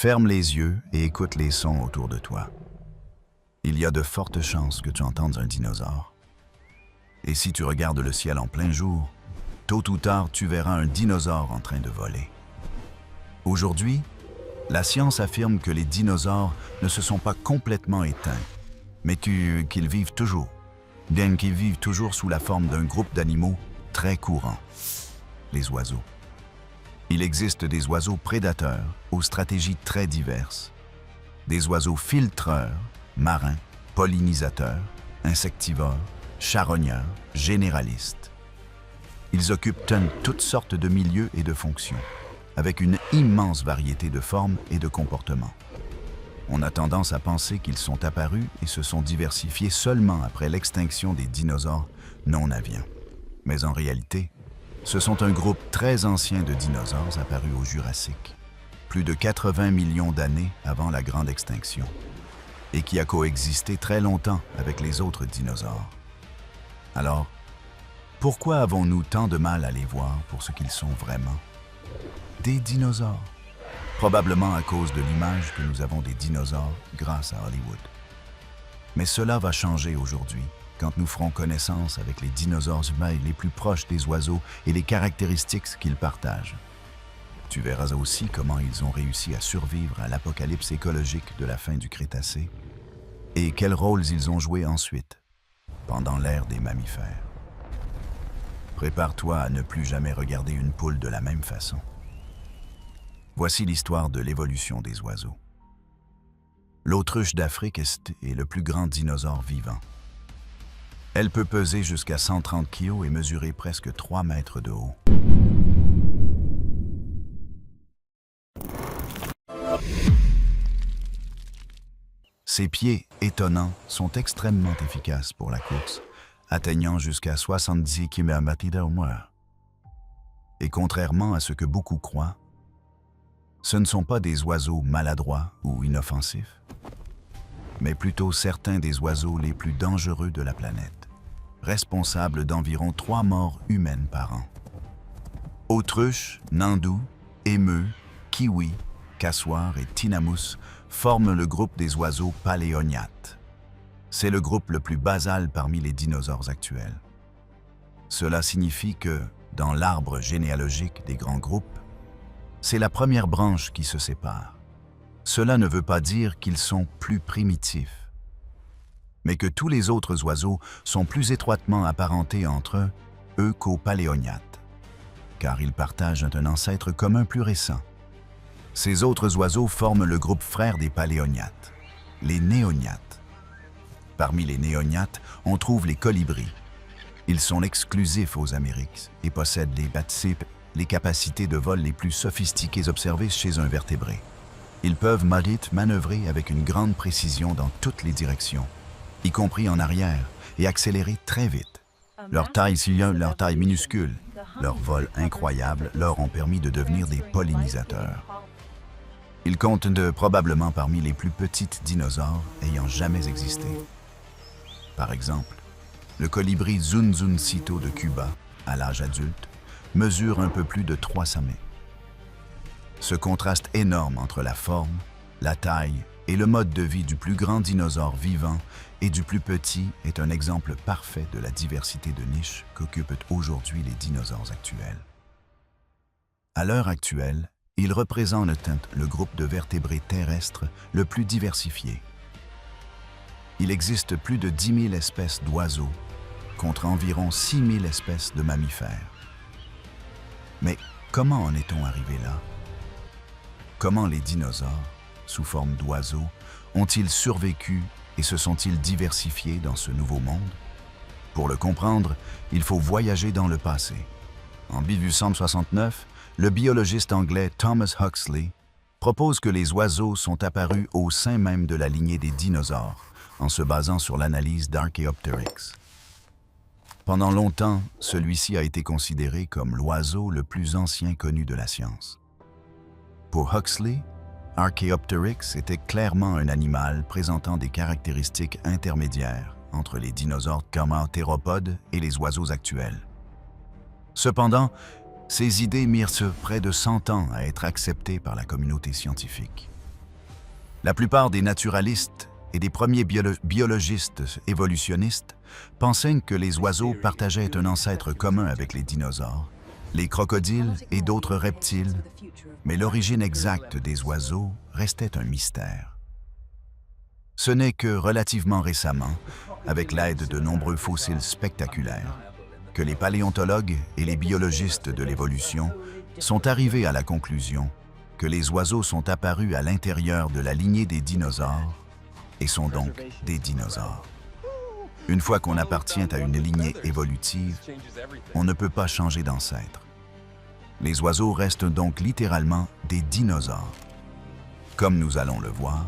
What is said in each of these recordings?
Ferme les yeux et écoute les sons autour de toi. Il y a de fortes chances que tu entendes un dinosaure. Et si tu regardes le ciel en plein jour, tôt ou tard, tu verras un dinosaure en train de voler. Aujourd'hui, la science affirme que les dinosaures ne se sont pas complètement éteints, mais qu'ils vivent toujours, bien qu'ils vivent toujours sous la forme d'un groupe d'animaux très courant, les oiseaux. Il existe des oiseaux prédateurs aux stratégies très diverses, des oiseaux filtreurs, marins, pollinisateurs, insectivores, charogneurs, généralistes. Ils occupent toutes sortes de milieux et de fonctions, avec une immense variété de formes et de comportements. On a tendance à penser qu'ils sont apparus et se sont diversifiés seulement après l'extinction des dinosaures non aviens. Mais en réalité, ce sont un groupe très ancien de dinosaures apparus au Jurassique, plus de 80 millions d'années avant la grande extinction, et qui a coexisté très longtemps avec les autres dinosaures. Alors, pourquoi avons-nous tant de mal à les voir pour ce qu'ils sont vraiment? Des dinosaures. Probablement à cause de l'image que nous avons des dinosaures grâce à Hollywood. Mais cela va changer aujourd'hui, quand nous ferons connaissance avec les dinosaures humains les plus proches des oiseaux et les caractéristiques qu'ils partagent. Tu verras aussi comment ils ont réussi à survivre à l'apocalypse écologique de la fin du Crétacé et quels rôles ils ont joués ensuite, pendant l'ère des mammifères. Prépare-toi à ne plus jamais regarder une poule de la même façon. Voici l'histoire de l'évolution des oiseaux. L'autruche d'Afrique est le plus grand dinosaure vivant. Elle peut peser jusqu'à 130 kg et mesurer presque 3 mètres de haut. Ses pieds étonnants sont extrêmement efficaces pour la course, atteignant jusqu'à 70 km/h. Et contrairement à ce que beaucoup croient, ce ne sont pas des oiseaux maladroits ou inoffensifs, mais plutôt certains des oiseaux les plus dangereux de la planète, responsables d'environ 3 morts humaines par an. Autruches, nandous, émeus, kiwis, cassoirs et tinamous forment le groupe des oiseaux paléognates. C'est le groupe le plus basal parmi les dinosaures actuels. Cela signifie que, dans l'arbre généalogique des grands groupes, c'est la première branche qui se sépare. Cela ne veut pas dire qu'ils sont plus primitifs, mais que tous les autres oiseaux sont plus étroitement apparentés entre eux qu'aux paléognates, car ils partagent un ancêtre commun plus récent. Ces autres oiseaux forment le groupe frère des paléognates, les néognates. Parmi les néognates, on trouve les colibris. Ils sont exclusifs aux Amériques et possèdent les capacités de vol les plus sophistiquées observées chez un vertébré. Ils peuvent manœuvrer avec une grande précision dans toutes les directions, y compris en arrière, et accélérer très vite. Leur taille minuscule, leur vol incroyable leur ont permis de devenir des pollinisateurs. Ils comptent probablement parmi les plus petites dinosaures ayant jamais existé. Par exemple, le colibri Zunzuncito de Cuba, à l'âge adulte, mesure un peu plus de 300 mètres. Ce contraste énorme entre la forme, la taille et le mode de vie du plus grand dinosaure vivant et du plus petit est un exemple parfait de la diversité de niches qu'occupent aujourd'hui les dinosaures actuels. À l'heure actuelle, ils représentent le groupe de vertébrés terrestres le plus diversifié. Il existe plus de 10 000 espèces d'oiseaux contre environ 6 000 espèces de mammifères. Mais comment en est-on arrivé là? Comment les dinosaures, sous forme d'oiseaux, ont-ils survécu et se sont-ils diversifiés dans ce nouveau monde? Pour le comprendre, il faut voyager dans le passé. En 1869, le biologiste anglais Thomas Huxley propose que les oiseaux sont apparus au sein même de la lignée des dinosaures, en se basant sur l'analyse d'Archaeopteryx. Pendant longtemps, celui-ci a été considéré comme l'oiseau le plus ancien connu de la science. Pour Huxley, Archaeopteryx était clairement un animal présentant des caractéristiques intermédiaires entre les dinosaures camanthéropodes et les oiseaux actuels. Cependant, ces idées mirent près de 100 ans à être acceptées par la communauté scientifique. La plupart des naturalistes et des premiers biologistes évolutionnistes pensaient que les oiseaux partageaient un ancêtre commun avec les dinosaures, les crocodiles et d'autres reptiles, mais l'origine exacte des oiseaux restait un mystère. Ce n'est que relativement récemment, avec l'aide de nombreux fossiles spectaculaires, que les paléontologues et les biologistes de l'évolution sont arrivés à la conclusion que les oiseaux sont apparus à l'intérieur de la lignée des dinosaures et sont donc des dinosaures. Une fois qu'on appartient à une lignée évolutive, on ne peut pas changer d'ancêtre. Les oiseaux restent donc littéralement des dinosaures. Comme nous allons le voir,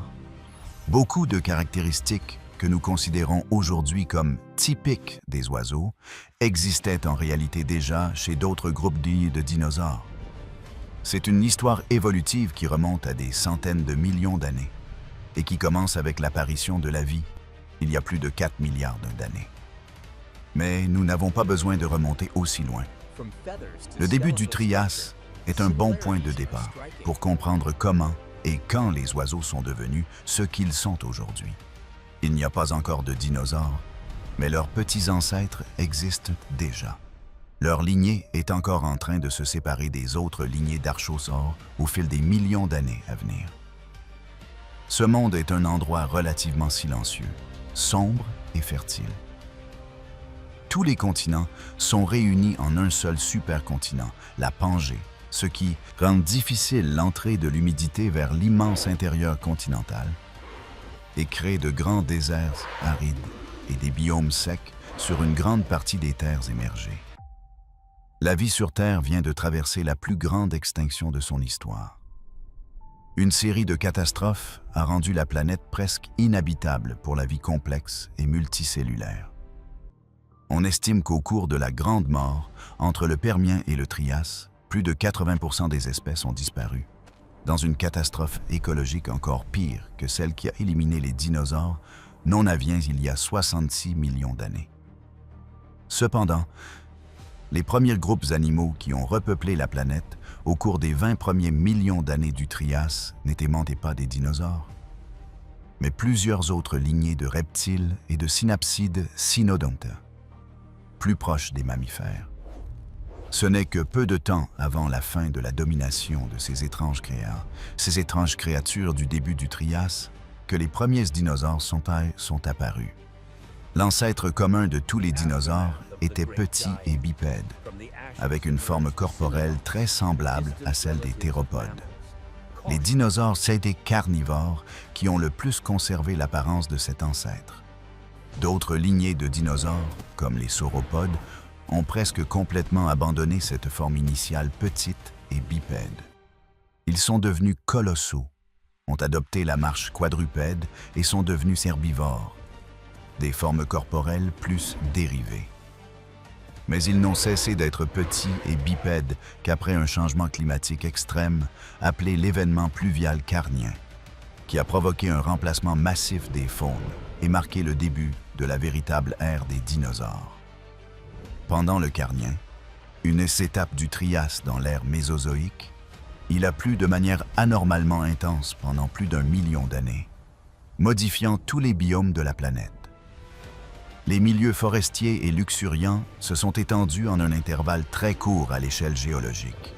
beaucoup de caractéristiques que nous considérons aujourd'hui comme typiques des oiseaux existaient en réalité déjà chez d'autres groupes dits de dinosaures. C'est une histoire évolutive qui remonte à des centaines de millions d'années et qui commence avec l'apparition de la vie, il y a plus de 4 milliards d'années. Mais nous n'avons pas besoin de remonter aussi loin. Le début du Trias est un bon point de départ pour comprendre comment et quand les oiseaux sont devenus ce qu'ils sont aujourd'hui. Il n'y a pas encore de dinosaures, mais leurs petits ancêtres existent déjà. Leur lignée est encore en train de se séparer des autres lignées d'archosaures au fil des millions d'années à venir. Ce monde est un endroit relativement silencieux, sombre et fertile. Tous les continents sont réunis en un seul supercontinent, la Pangée, ce qui rend difficile l'entrée de l'humidité vers l'immense intérieur continental et crée de grands déserts arides et des biomes secs sur une grande partie des terres émergées. La vie sur Terre vient de traverser la plus grande extinction de son histoire. Une série de catastrophes a rendu la planète presque inhabitable pour la vie complexe et multicellulaire. On estime qu'au cours de la Grande Mort, entre le Permien et le Trias, plus de 80% des espèces ont disparu, dans une catastrophe écologique encore pire que celle qui a éliminé les dinosaures non-aviens il y a 66 millions d'années. Cependant, les premiers groupes animaux qui ont repeuplé la planète au cours des 20 premiers millions d'années du Trias n'étaient pas des dinosaures, mais plusieurs autres lignées de reptiles et de synapsides cynodontes, plus proches des mammifères. Ce n'est que peu de temps avant la fin de la domination de ces étranges créatures du début du Trias, que les premiers dinosaures sont apparus. L'ancêtre commun de tous les dinosaures était petit et bipède, avec une forme corporelle très semblable à celle des théropodes. Les dinosaures, c'est des carnivores qui ont le plus conservé l'apparence de cet ancêtre. D'autres lignées de dinosaures, comme les sauropodes, ont presque complètement abandonné cette forme initiale petite et bipède. Ils sont devenus colossaux, ont adopté la marche quadrupède et sont devenus herbivores, des formes corporelles plus dérivées. Mais ils n'ont cessé d'être petits et bipèdes qu'après un changement climatique extrême appelé l'événement pluvial carnien, qui a provoqué un remplacement massif des faunes et marqué le début de la véritable ère des dinosaures. Pendant le Carnien, une étape du Trias dans l'ère mésozoïque, il a plu de manière anormalement intense pendant plus d'1 million d'années, modifiant tous les biomes de la planète. Les milieux forestiers et luxuriants se sont étendus en un intervalle très court à l'échelle géologique.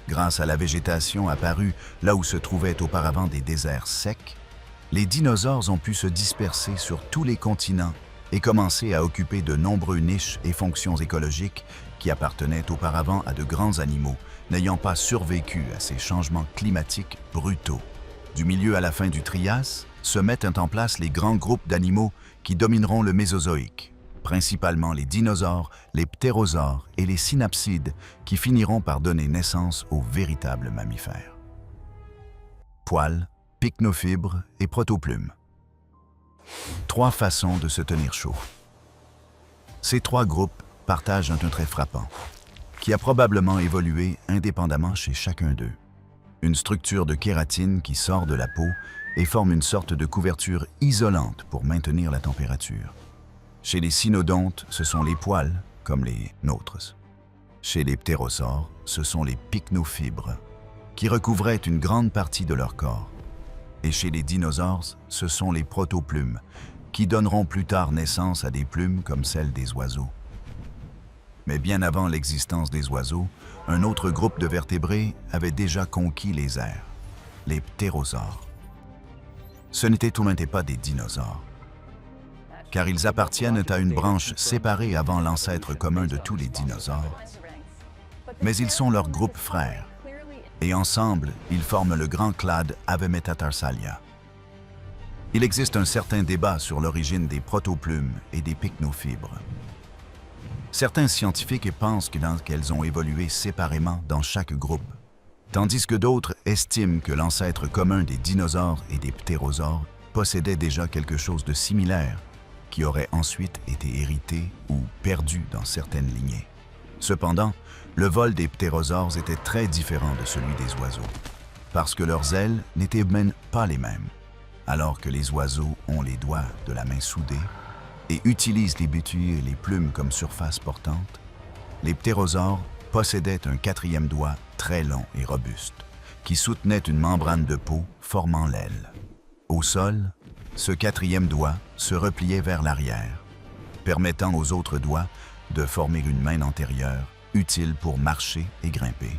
Grâce à la végétation apparue là où se trouvaient auparavant des déserts secs, les dinosaures ont pu se disperser sur tous les continents et commencer à occuper de nombreuses niches et fonctions écologiques qui appartenaient auparavant à de grands animaux, n'ayant pas survécu à ces changements climatiques brutaux. Du milieu à la fin du Trias, se mettent en place les grands groupes d'animaux qui domineront le Mésozoïque, principalement les dinosaures, les ptérosaures et les synapsides qui finiront par donner naissance aux véritables mammifères. Poils, pycnofibres et protoplumes. 3 façons de se tenir chaud. Ces 3 groupes partagent un trait frappant, qui a probablement évolué indépendamment chez chacun d'eux. Une structure de kératine qui sort de la peau et forme une sorte de couverture isolante pour maintenir la température. Chez les cynodontes, ce sont les poils, comme les nôtres. Chez les ptérosaures, ce sont les pycnofibres, qui recouvraient une grande partie de leur corps. Et chez les dinosaures, ce sont les protoplumes, qui donneront plus tard naissance à des plumes comme celles des oiseaux. Mais bien avant l'existence des oiseaux, un autre groupe de vertébrés avait déjà conquis les airs, les ptérosaures. Ce n'était tout n'était pas des dinosaures, car ils appartiennent à une branche séparée avant l'ancêtre commun de tous les dinosaures. Mais ils sont leur groupe frère, et ensemble, ils forment le grand clade Avemetatarsalia. Il existe un certain débat sur l'origine des protoplumes et des pycnofibres. Certains scientifiques pensent qu'elles ont évolué séparément dans chaque groupe, tandis que d'autres estiment que l'ancêtre commun des dinosaures et des ptérosaures possédait déjà quelque chose de similaire, qui aurait ensuite été hérité ou perdu dans certaines lignées. Cependant, le vol des ptérosaures était très différent de celui des oiseaux, parce que leurs ailes n'étaient même pas les mêmes. Alors que les oiseaux ont les doigts de la main soudés et utilisent les bétuilles et les plumes comme surface portante, les ptérosaures possédaient un quatrième doigt très long et robuste, qui soutenait une membrane de peau formant l'aile. Au sol, ce quatrième doigt se repliait vers l'arrière, permettant aux autres doigts de former une main antérieure utile pour marcher et grimper.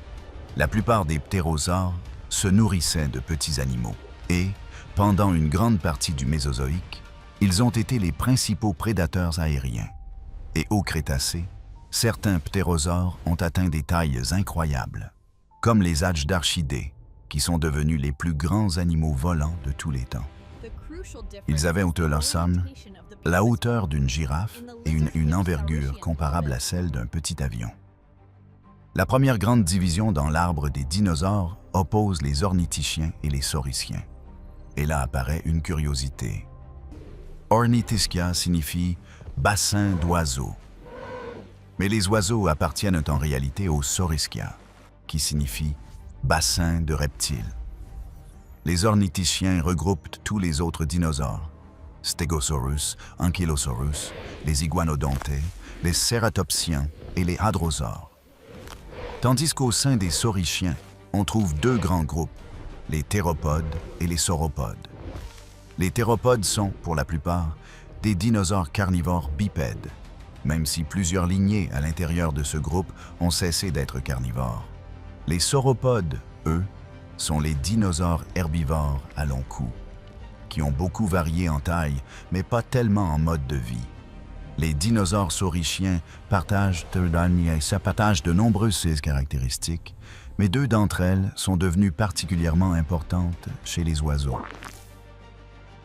La plupart des ptérosaures se nourrissaient de petits animaux et, pendant une grande partie du Mésozoïque, ils ont été les principaux prédateurs aériens. Et au Crétacé, certains ptérosaures ont atteint des tailles incroyables, comme les Agdarchidés, qui sont devenus les plus grands animaux volants de tous les temps. Ils avaient autour de leur somme la hauteur d'une girafe et une envergure comparable à celle d'un petit avion. La première grande division dans l'arbre des dinosaures oppose les ornithischiens et les saurischien. Et là apparaît une curiosité. Ornithischia signifie « bassin d'oiseaux ». Mais les oiseaux appartiennent en réalité aux Saurischia, qui signifie « bassin de reptiles ». Les ornithischiens regroupent tous les autres dinosaures, Stegosaurus, Ankylosaurus, les iguanodontes, les cératopsiens et les hadrosaures. Tandis qu'au sein des saurichiens, on trouve deux grands groupes, les théropodes et les sauropodes. Les théropodes sont, pour la plupart, des dinosaures carnivores bipèdes, même si plusieurs lignées à l'intérieur de ce groupe ont cessé d'être carnivores. Les sauropodes, eux, sont les dinosaures herbivores à long cou, qui ont beaucoup varié en taille, mais pas tellement en mode de vie. Les dinosaures saurichiens partagent de nombreuses caractéristiques, mais deux d'entre elles sont devenues particulièrement importantes chez les oiseaux.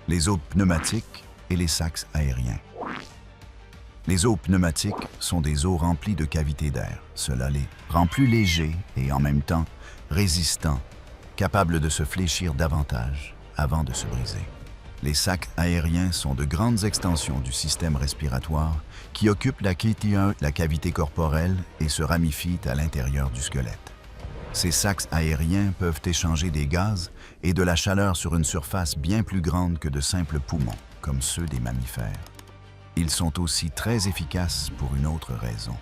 Les os pneumatiques et les sacs aériens. Les os pneumatiques sont des os remplis de cavités d'air. Cela les rend plus légers et en même temps résistants, capables de se fléchir davantage avant de se briser. Les sacs aériens sont de grandes extensions du système respiratoire qui occupent la cavité corporelle et se ramifient à l'intérieur du squelette. Ces sacs aériens peuvent échanger des gaz et de la chaleur sur une surface bien plus grande que de simples poumons, comme ceux des mammifères. Ils sont aussi très efficaces pour une autre raison.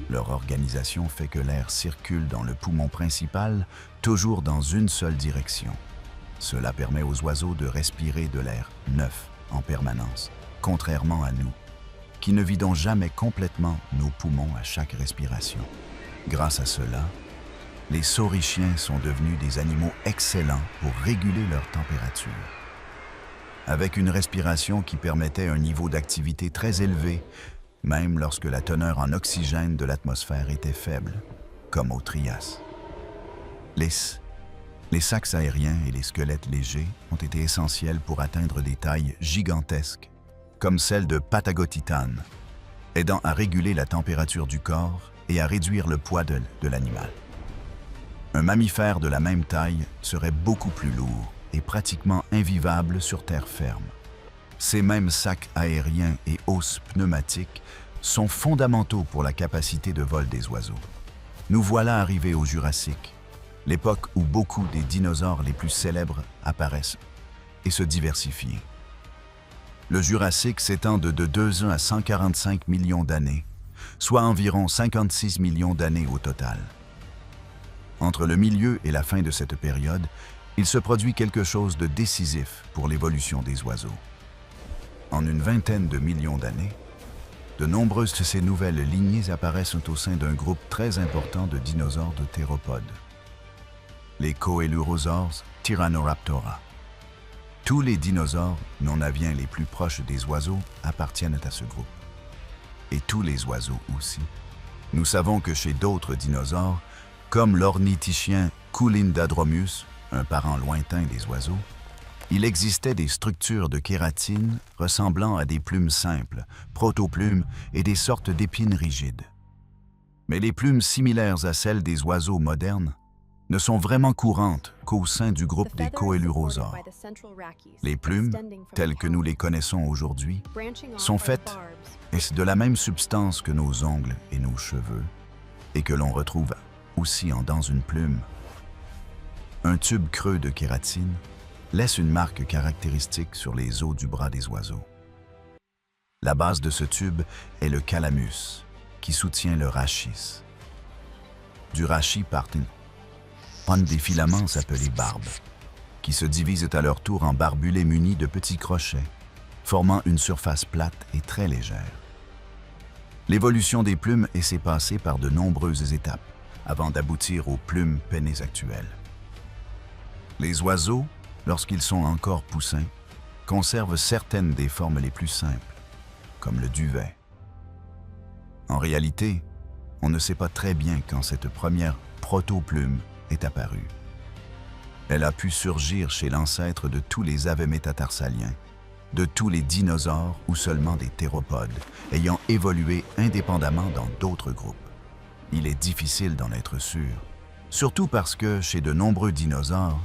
Leur organisation fait que l'air circule dans le poumon principal toujours dans une seule direction. Cela permet aux oiseaux de respirer de l'air neuf en permanence, contrairement à nous, qui ne vidons jamais complètement nos poumons à chaque respiration. Grâce à cela, les saurichiens sont devenus des animaux excellents pour réguler leur température. Avec une respiration qui permettait un niveau d'activité très élevé, même lorsque la teneur en oxygène de l'atmosphère était faible, comme au Trias. Les sacs aériens et les squelettes légers ont été essentiels pour atteindre des tailles gigantesques, comme celle de Patagotitan, aidant à réguler la température du corps et à réduire le poids de l'animal. Un mammifère de la même taille serait beaucoup plus lourd et pratiquement invivable sur terre ferme. Ces mêmes sacs aériens et os pneumatiques sont fondamentaux pour la capacité de vol des oiseaux. Nous voilà arrivés au Jurassique, l'époque où beaucoup des dinosaures les plus célèbres apparaissent et se diversifient. Le Jurassique s'étend de 200 à 145 millions d'années, soit environ 56 millions d'années au total. Entre le milieu et la fin de cette période, il se produit quelque chose de décisif pour l'évolution des oiseaux. En une vingtaine de millions d'années, de nombreuses de ces nouvelles lignées apparaissent au sein d'un groupe très important de dinosaures de théropodes, les Coelurosaures Tyrannoraptora. Tous les dinosaures non aviens les plus proches des oiseaux appartiennent à ce groupe. Et tous les oiseaux aussi. Nous savons que chez d'autres dinosaures, comme l'ornithichien Coulindadromius, un parent lointain des oiseaux, il existait des structures de kératine ressemblant à des plumes simples, protoplumes et des sortes d'épines rigides. Mais les plumes similaires à celles des oiseaux modernes ne sont vraiment courantes qu'au sein du groupe des Coelurosaures. Les plumes, telles que nous les connaissons aujourd'hui, sont faites de la même substance que nos ongles et nos cheveux, et que l'on retrouve aussi dans une plume. Un tube creux de kératine laisse une marque caractéristique sur les os du bras des oiseaux. La base de ce tube est le calamus, qui soutient le rachis. Du rachis partent des filaments appelés barbes, qui se divisent à leur tour en barbulés munis de petits crochets, formant une surface plate et très légère. L'évolution des plumes s'est passée par de nombreuses étapes avant d'aboutir aux plumes pennées actuelles. Les oiseaux, lorsqu'ils sont encore poussins, conservent certaines des formes les plus simples, comme le duvet. En réalité, on ne sait pas très bien quand cette première protoplume est apparue. Elle a pu surgir chez l'ancêtre de tous les avémétatarsalien, de tous les dinosaures ou seulement des théropodes, ayant évolué indépendamment dans d'autres groupes. Il est difficile d'en être sûr, surtout parce que chez de nombreux dinosaures,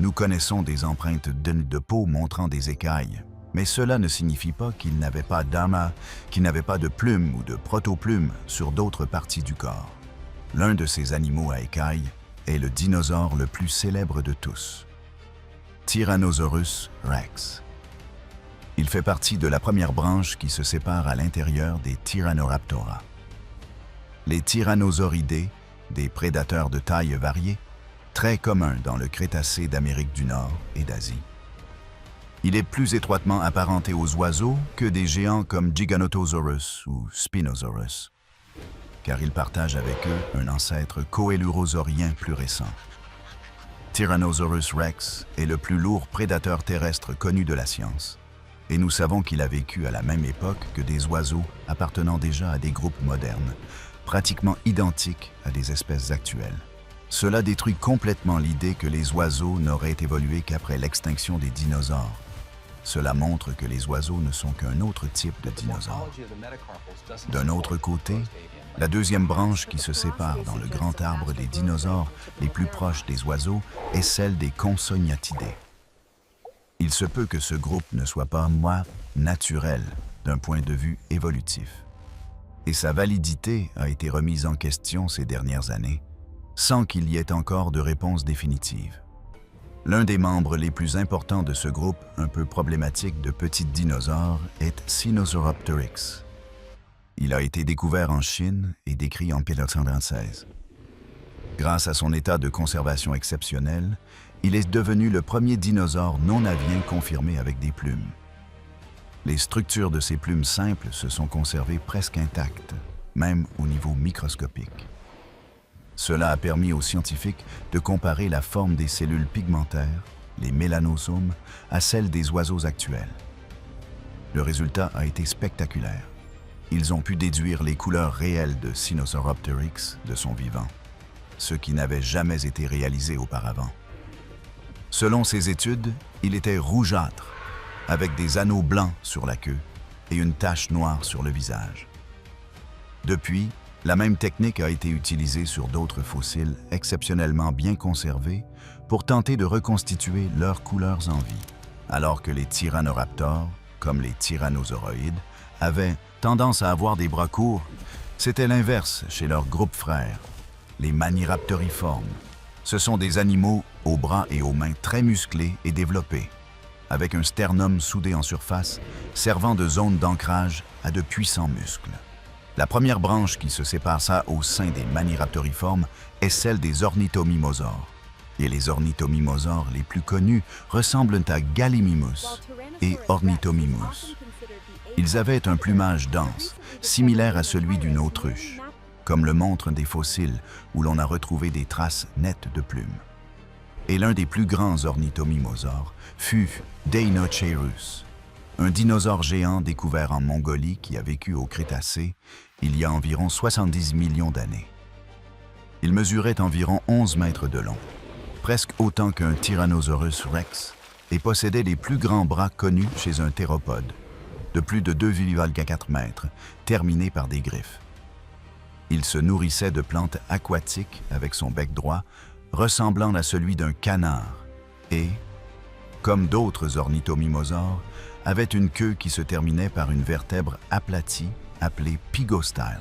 nous connaissons des empreintes de peau montrant des écailles, mais cela ne signifie pas qu'ils n'avaient pas d'amas, qu'ils n'avaient pas de plumes ou de protoplumes sur d'autres parties du corps. L'un de ces animaux à écailles est le dinosaure le plus célèbre de tous, Tyrannosaurus rex. Il fait partie de la première branche qui se sépare à l'intérieur des Tyrannoraptora. Les tyrannosauridés, des prédateurs de taille variée, très communs dans le Crétacé d'Amérique du Nord et d'Asie. Il est plus étroitement apparenté aux oiseaux que des géants comme Giganotosaurus ou Spinosaurus, car il partage avec eux un ancêtre coélurosaurien plus récent. Tyrannosaurus rex est le plus lourd prédateur terrestre connu de la science, et nous savons qu'il a vécu à la même époque que des oiseaux appartenant déjà à des groupes modernes, pratiquement identiques à des espèces actuelles. Cela détruit complètement l'idée que les oiseaux n'auraient évolué qu'après l'extinction des dinosaures. Cela montre que les oiseaux ne sont qu'un autre type de dinosaure. D'un autre côté, la deuxième branche qui se sépare dans le grand arbre des dinosaures les plus proches des oiseaux est celle des Compsognathidae. Il se peut que ce groupe ne soit pas naturel d'un point de vue évolutif. Et sa validité a été remise en question ces dernières années, sans qu'il y ait encore de réponse définitive. L'un des membres les plus importants de ce groupe un peu problématique de petits dinosaures est Sinosauropteryx. Il a été découvert en Chine et décrit en 1996. Grâce à son état de conservation exceptionnel, il est devenu le premier dinosaure non avien confirmé avec des plumes. Les structures de ces plumes simples se sont conservées presque intactes, même au niveau microscopique. Cela a permis aux scientifiques de comparer la forme des cellules pigmentaires, les mélanosomes, à celle des oiseaux actuels. Le résultat a été spectaculaire. Ils ont pu déduire les couleurs réelles de Sinosauropteryx de son vivant, ce qui n'avait jamais été réalisé auparavant. Selon ces études, il était rougeâtre, avec des anneaux blancs sur la queue et une tache noire sur le visage. Depuis, la même technique a été utilisée sur d'autres fossiles exceptionnellement bien conservés pour tenter de reconstituer leurs couleurs en vie, alors que les tyrannoraptors, comme les tyrannosauroïdes, avaient tendance à avoir des bras courts. C'était l'inverse chez leur groupe frère, les maniraptoriformes. Ce sont des animaux aux bras et aux mains très musclés et développés, avec un sternum soudé en surface, servant de zone d'ancrage à de puissants muscles. La première branche qui se sépare ça au sein des maniraptoriformes est celle des ornithomimosaures, Et les ornithomimosaures les plus connus ressemblent à Gallimimus et Ornithomimus. Ils avaient un plumage dense, similaire à celui d'une autruche, comme le montrent des fossiles où l'on a retrouvé des traces nettes de plumes. Et l'un des plus grands ornithomimosaures fut Deinocheirus, un dinosaure géant découvert en Mongolie qui a vécu au Crétacé il y a environ 70 millions d'années. Il mesurait environ 11 mètres de long, presque autant qu'un Tyrannosaurus rex, et possédait les plus grands bras connus chez un théropode, de plus de 2,4 mètres, terminés par des griffes. Il se nourrissait de plantes aquatiques avec son bec droit, ressemblant à celui d'un canard, et, comme d'autres ornithomimosaures, avait une queue qui se terminait par une vertèbre aplatie appelée pygostyle,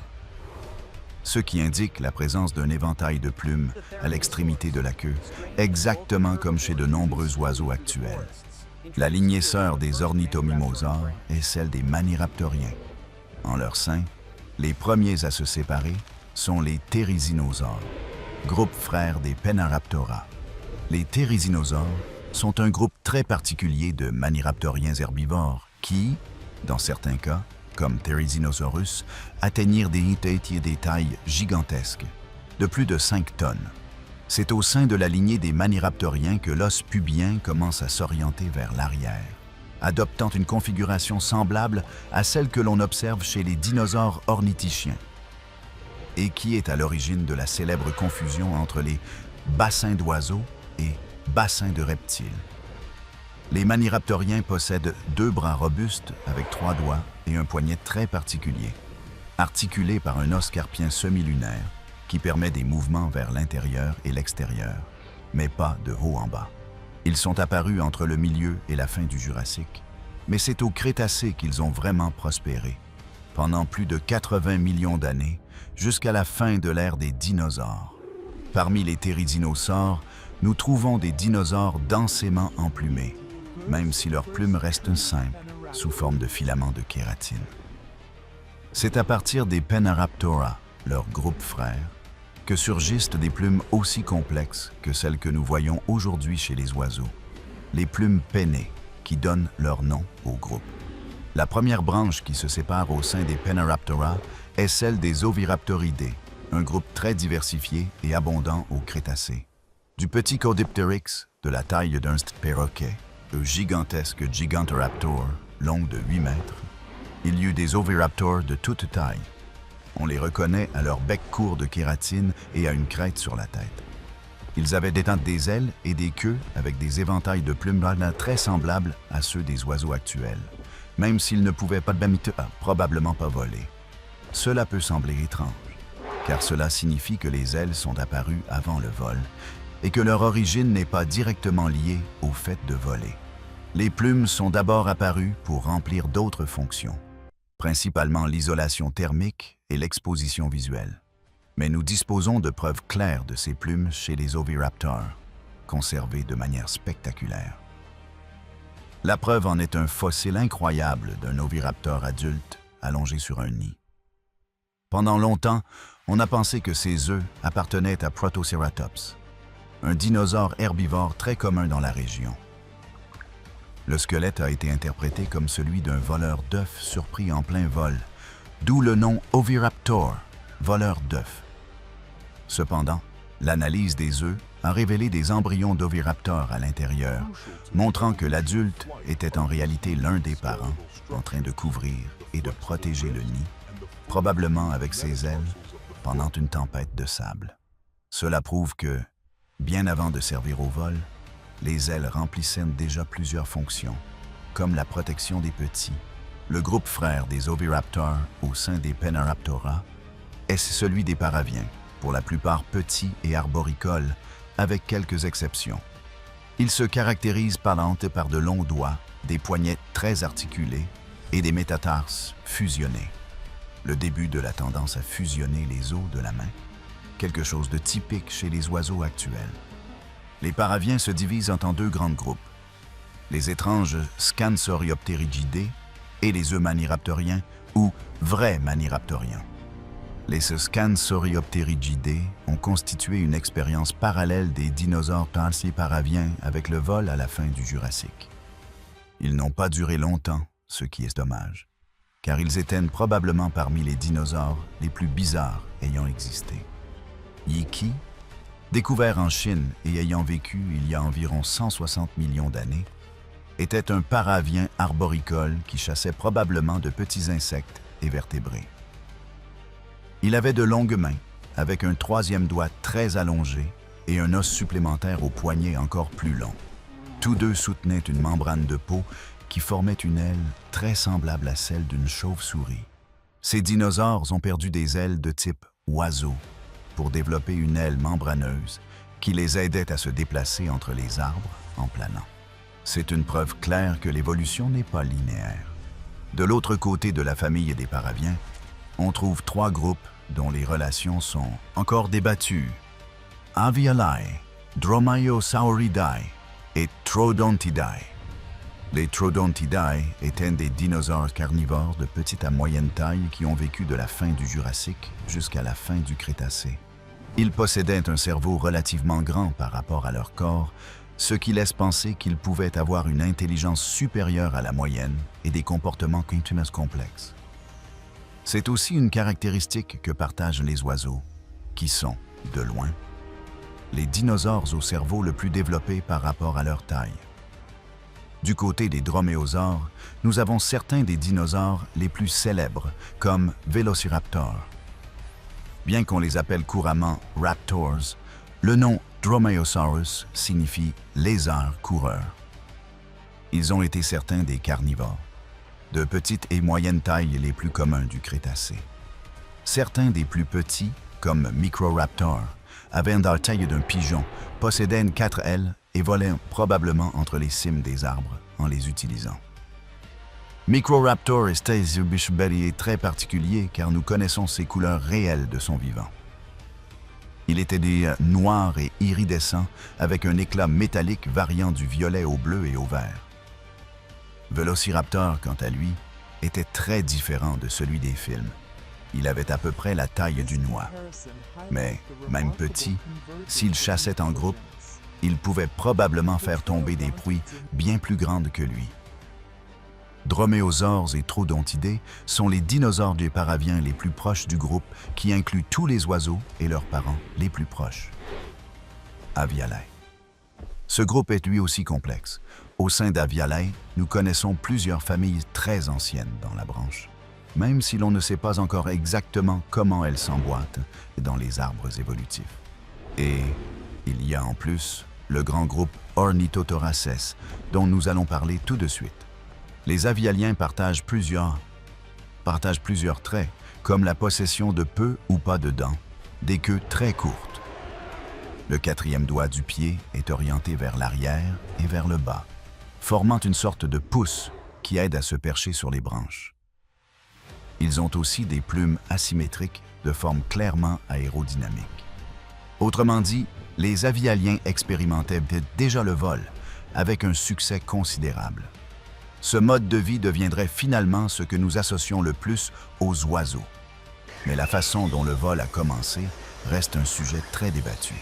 ce qui indique la présence d'un éventail de plumes à l'extrémité de la queue, exactement comme chez de nombreux oiseaux actuels. La lignée sœur des ornithomimosaures est celle des maniraptoriens. En leur sein, les premiers à se séparer sont les therizinosaures, groupe frère des Penaraptora. Les therizinosaures sont un groupe très particulier de maniraptoriens herbivores qui, dans certains cas, comme Therizinosaurus, atteignirent des tailles gigantesques, de plus de 5 tonnes. C'est au sein de la lignée des maniraptoriens que l'os pubien commence à s'orienter vers l'arrière, adoptant une configuration semblable à celle que l'on observe chez les dinosaures ornithichiens, et qui est à l'origine de la célèbre confusion entre les bassins d'oiseaux et bassins de reptiles. Les maniraptoriens possèdent 2 bras robustes avec 3 doigts et un poignet très particulier, articulé par un os carpien semi-lunaire qui permet des mouvements vers l'intérieur et l'extérieur, mais pas de haut en bas. Ils sont apparus entre le milieu et la fin du Jurassique, mais c'est au Crétacé qu'ils ont vraiment prospéré, pendant plus de 80 millions d'années, jusqu'à la fin de l'ère des dinosaures. Parmi les therizinosaures, nous trouvons des dinosaures densément emplumés, même si leurs plumes restent simples, sous forme de filaments de kératine. C'est à partir des Penaraptora, leur groupe frère, que surgissent des plumes aussi complexes que celles que nous voyons aujourd'hui chez les oiseaux, les plumes pennées, qui donnent leur nom au groupe. La première branche qui se sépare au sein des Penaraptora est celle des Oviraptoridae, un groupe très diversifié et abondant au Crétacé. Du petit Caudipteryx, de la taille d'un perroquet, au gigantesque Gigantoraptor, long de 8 mètres, il y eut des oviraptors de toute taille. On les reconnaît à leur bec court de kératine et à une crête sur la tête. Ils avaient des ailes et des queues avec des éventails de plumes très semblables à ceux des oiseaux actuels, même s'ils ne pouvaient probablement pas voler. Cela peut sembler étrange, car cela signifie que les ailes sont apparues avant le vol et que leur origine n'est pas directement liée au fait de voler. Les plumes sont d'abord apparues pour remplir d'autres fonctions, principalement l'isolation thermique et l'exposition visuelle. Mais nous disposons de preuves claires de ces plumes chez les oviraptors, conservées de manière spectaculaire. La preuve en est un fossile incroyable d'un oviraptor adulte allongé sur un nid. Pendant longtemps, on a pensé que ces œufs appartenaient à Protoceratops, un dinosaure herbivore très commun dans la région. Le squelette a été interprété comme celui d'un voleur d'œufs surpris en plein vol, d'où le nom Oviraptor, voleur d'œufs. Cependant, l'analyse des œufs a révélé des embryons d'oviraptor à l'intérieur, montrant que l'adulte était en réalité l'un des parents, en train de couvrir et de protéger le nid, probablement avec ses ailes, pendant une tempête de sable. Cela prouve que, bien avant de servir au vol, les ailes remplissaient déjà plusieurs fonctions, comme la protection des petits. Le groupe frère des oviraptors au sein des Penaraptora est celui des paraviens, pour la plupart petits et arboricoles, avec quelques exceptions. Ils se caractérisent par de longs doigts, des poignets très articulés et des métatarses fusionnés. Le début de la tendance à fusionner les os de la main, quelque chose de typique chez les oiseaux actuels. Les paraviens se divisent en 2 grands groupes, les étranges Scansoriopterigidae et les œufs maniraptoriens ou vrais maniraptoriens. Les Scansoriopterygidae ont constitué une expérience parallèle des dinosaures parsiparaviens avec le vol à la fin du Jurassique. Ils n'ont pas duré longtemps, ce qui est dommage, car ils étaient probablement parmi les dinosaures les plus bizarres ayant existé. Yiki, découvert en Chine et ayant vécu il y a environ 160 millions d'années, était un paravien arboricole qui chassait probablement de petits insectes et vertébrés. Il avait de longues mains, avec un troisième doigt très allongé et un os supplémentaire au poignet encore plus long. Tous deux soutenaient une membrane de peau qui formait une aile très semblable à celle d'une chauve-souris. Ces dinosaures ont perdu des ailes de type oiseau pour développer une aile membraneuse qui les aidait à se déplacer entre les arbres en planant. C'est une preuve claire que l'évolution n'est pas linéaire. De l'autre côté de la famille des paraviens, on trouve trois groupes dont les relations sont encore débattues. Avialae, Dromaeosauridae et Troodontidae. Les Troodontidae étaient des dinosaures carnivores de petite à moyenne taille qui ont vécu de la fin du Jurassique jusqu'à la fin du Crétacé. Ils possédaient un cerveau relativement grand par rapport à leur corps, ce qui laisse penser qu'ils pouvaient avoir une intelligence supérieure à la moyenne et des comportements complexes. C'est aussi une caractéristique que partagent les oiseaux, qui sont, de loin, les dinosaures au cerveau le plus développé par rapport à leur taille. Du côté des droméosaures, nous avons certains des dinosaures les plus célèbres, comme Velociraptor. Bien qu'on les appelle couramment raptors, le nom Dromaeosaurus signifie lézard coureur. Ils ont été certains des carnivores, de petite et moyenne taille les plus communs du Crétacé. Certains des plus petits, comme Microraptor, avaient la taille d'un pigeon, possédaient 4 ailes et volaient probablement entre les cimes des arbres en les utilisant. Microraptor est très particulier car nous connaissons ses couleurs réelles de son vivant. Il était noir et iridescent avec un éclat métallique variant du violet au bleu et au vert. Velociraptor, quant à lui, était très différent de celui des films. Il avait à peu près la taille d'une oie. Mais, même petit, s'il chassait en groupe, il pouvait probablement faire tomber des proies bien plus grandes que lui. Droméosaures et Troodontidae sont les dinosaures des paraviens les plus proches du groupe qui inclut tous les oiseaux et leurs parents les plus proches. Avialae. Ce groupe est lui aussi complexe. Au sein d'Avialae, nous connaissons plusieurs familles très anciennes dans la branche, même si l'on ne sait pas encore exactement comment elles s'emboîtent dans les arbres évolutifs. Et il y a en plus le grand groupe Ornithothoraces, dont nous allons parler tout de suite. Les avialiens partagent plusieurs traits, comme la possession de peu ou pas de dents, des queues très courtes. Le quatrième doigt du pied est orienté vers l'arrière et vers le bas, formant une sorte de pouce qui aide à se percher sur les branches. Ils ont aussi des plumes asymétriques de forme clairement aérodynamique. Autrement dit, les avialiens expérimentaient déjà le vol, avec un succès considérable. Ce mode de vie deviendrait finalement ce que nous associons le plus aux oiseaux. Mais la façon dont le vol a commencé reste un sujet très débattu.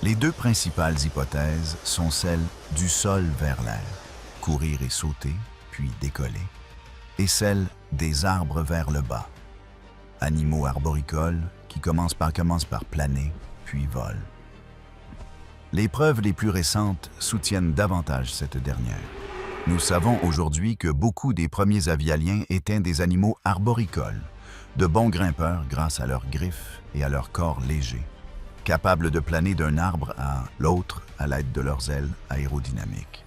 Les deux principales hypothèses sont celles du sol vers l'air, courir et sauter, puis décoller, et celle des arbres vers le bas, animaux arboricoles qui commencent par planer, puis volent. Les preuves les plus récentes soutiennent davantage cette dernière. Nous savons aujourd'hui que beaucoup des premiers avialiens étaient des animaux arboricoles, de bons grimpeurs grâce à leurs griffes et à leur corps léger, capables de planer d'un arbre à l'autre à l'aide de leurs ailes aérodynamiques,